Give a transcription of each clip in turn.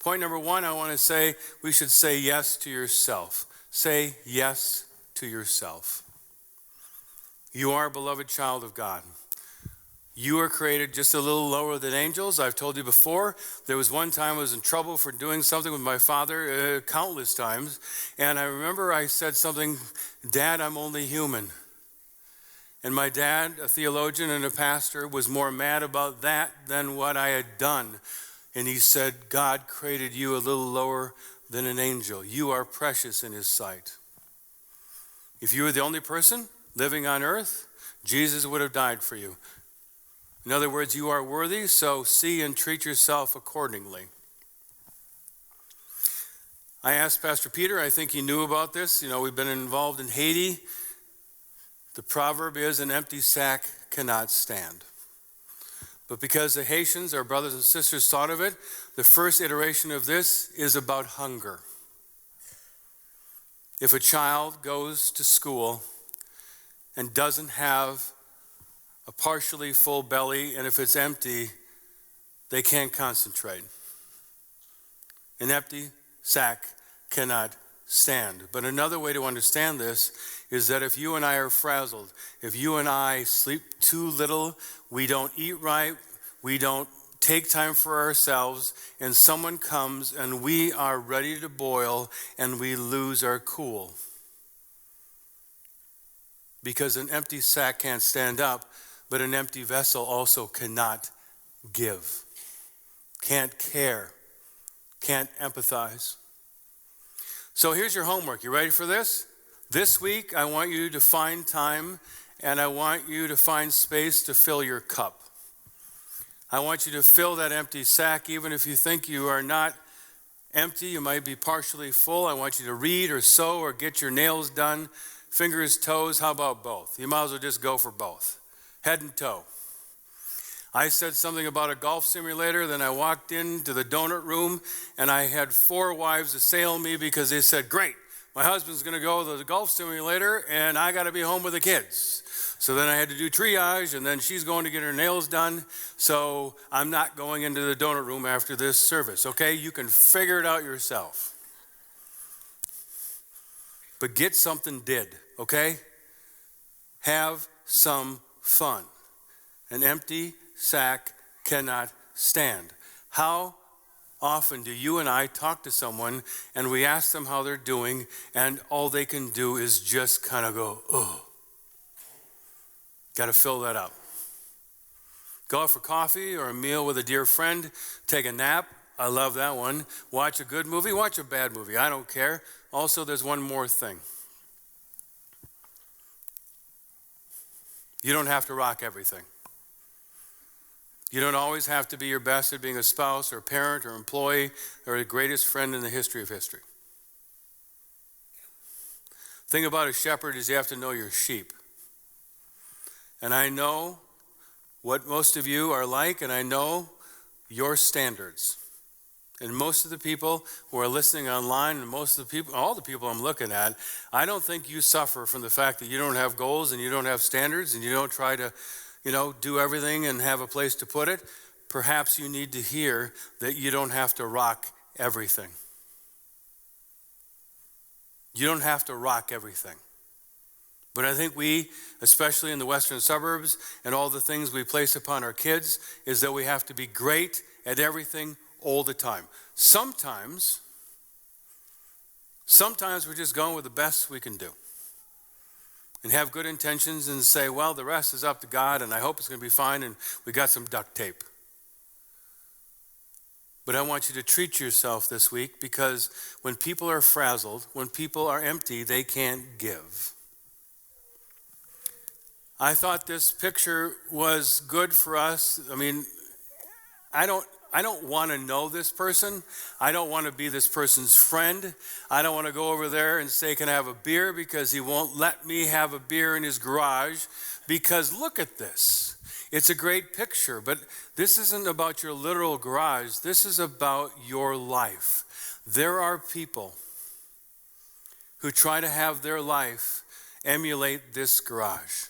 Point number one, I want to say we should say yes to yourself. Say yes to yourself. You are a beloved child of God. You are created just a little lower than angels. I've told you before, there was one time I was in trouble for doing something with my father countless times. And I remember I said something, Dad, I'm only human. And my dad, a theologian and a pastor, was more mad about that than what I had done. And he said, God created you a little lower than an angel. You are precious in his sight. If you were the only person living on earth, Jesus would have died for you. In other words, you are worthy, so see and treat yourself accordingly. I asked Pastor Peter, I think he knew about this. We've been involved in Haiti. The proverb is, an empty sack cannot stand. But because the Haitians, our brothers and sisters, thought of it, the first iteration of this is about hunger. If a child goes to school and doesn't have a partially full belly, and if it's empty, they can't concentrate. An empty sack cannot stand. But another way to understand this is that if you and I are frazzled, if you and I sleep too little, we don't eat right, we don't take time for ourselves, and someone comes and we are ready to boil and we lose our cool. Because an empty sack can't stand up, but an empty vessel also cannot give, can't care, can't empathize. So here's your homework. You ready for this? This week, I want you to find time and I want you to find space to fill your cup. I want you to fill that empty sack, even if you think you are not empty, you might be partially full. I want you to read or sew or get your nails done, fingers, toes, how about both? You might as well just go for both. Head and toe. I said something about a golf simulator, then I walked into the donut room and I had 4 wives assail me because they said, great, my husband's gonna go to the golf simulator and I gotta be home with the kids. So then I had to do triage and then she's going to get her nails done. So I'm not going into the donut room after this service, okay? You can figure it out yourself. But get something did, okay? Have some fun. An empty sack cannot stand. How often do you and I talk to someone and we ask them how they're doing and all they can do is just kind of go, oh. Got to fill that up. Go out for coffee or a meal with a dear friend. Take a nap. I love that one. Watch a good movie. Watch a bad movie. I don't care. Also, there's one more thing. You don't have to rock everything. You don't always have to be your best at being a spouse or a parent or employee or the greatest friend in the history of history. The thing about a shepherd is you have to know your sheep. And I know what most of you are like, and I know your standards. And most of the people who are listening online, and most of the people, all the people I'm looking at, I don't think you suffer from the fact that you don't have goals and you don't have standards and you don't try to, do everything and have a place to put it. Perhaps you need to hear that you don't have to rock everything. You don't have to rock everything. But I think we, especially in the western suburbs and all the things we place upon our kids, is that we have to be great at everything all the time. Sometimes we're just going with the best we can do and have good intentions and say, well, the rest is up to God and I hope it's going to be fine and we got some duct tape. But I want you to treat yourself this week because when people are frazzled, when people are empty, they can't give. I thought this picture was good for us. I mean, I don't want to know this person. I don't want to be this person's friend. I don't want to go over there and say, can I have a beer? Because he won't let me have a beer in his garage. Because look at this. It's a great picture, but this isn't about your literal garage. This is about your life. There are people who try to have their life emulate this garage.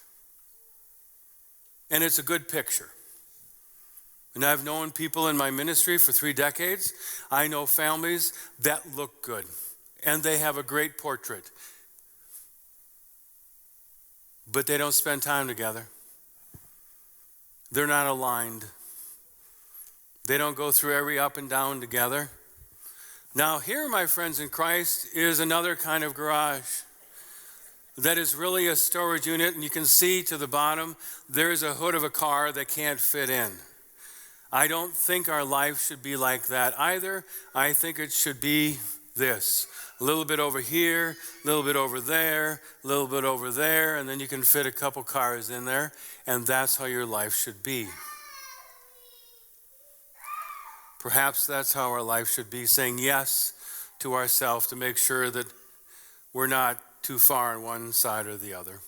And it's a good picture. And I've known people in my ministry for 3 decades. I know families that look good, and they have a great portrait, but they don't spend time together. They're not aligned. They don't go through every up and down together. Now here, my friends in Christ, is another kind of garage that is really a storage unit, and you can see to the bottom, there's a hood of a car that can't fit in. I don't think our life should be like that either. I think it should be this. A little bit over here, a little bit over there, a little bit over there, and then you can fit a couple cars in there, and that's how your life should be. Perhaps that's how our life should be, saying yes to ourselves to make sure that we're not too far on one side or the other.